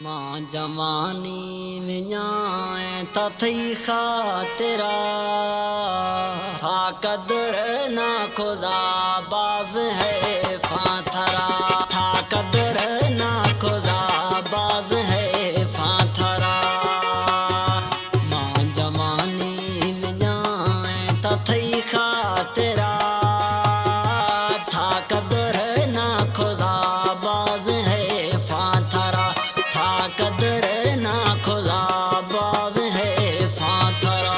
मां जवानी विञाए तथई खातिरा था कदर ना खुदा बाज है फाथरा था कदर ना खुदा बाज है फाथरा मां जवानी विञाए तथई खातिरा था कदर ना खुदा बाज है फाथरा कदर ना खुदा बाज है फाथरा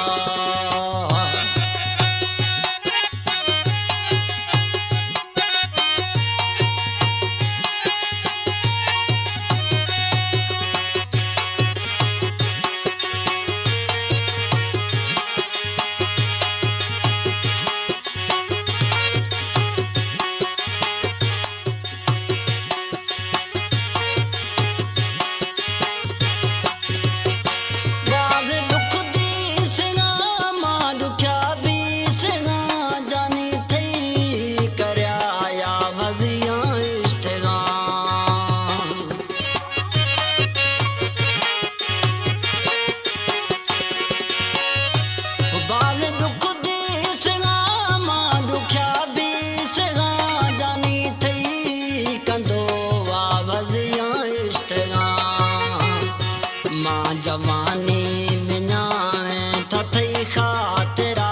जवानी विञाए तथई खातिरा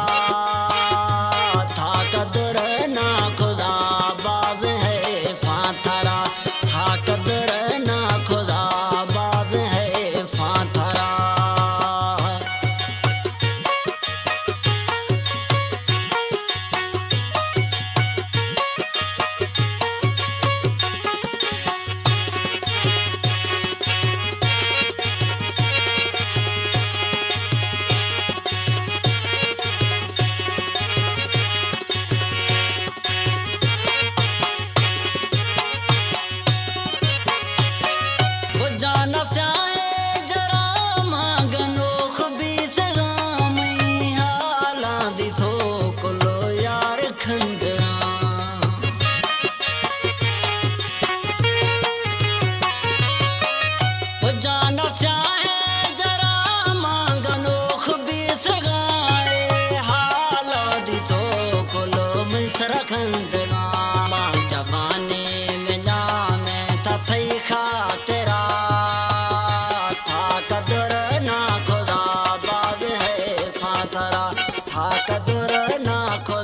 था कदर ना खुदा बाज है फाथरा था कदर ना खुदा बाज है फाथरा जाना स्याए जरा मांगनोख बीस गामी हाला दी थो कुलो यार खंदरा जाना स्याए जरा मांगनोख बीस गाए हाला दी थो कुलो मिसरा खंदरा जवानी में जा में तथई खातिरा कदर ना खुदा बाज है फाथरा था कदर ना खुदा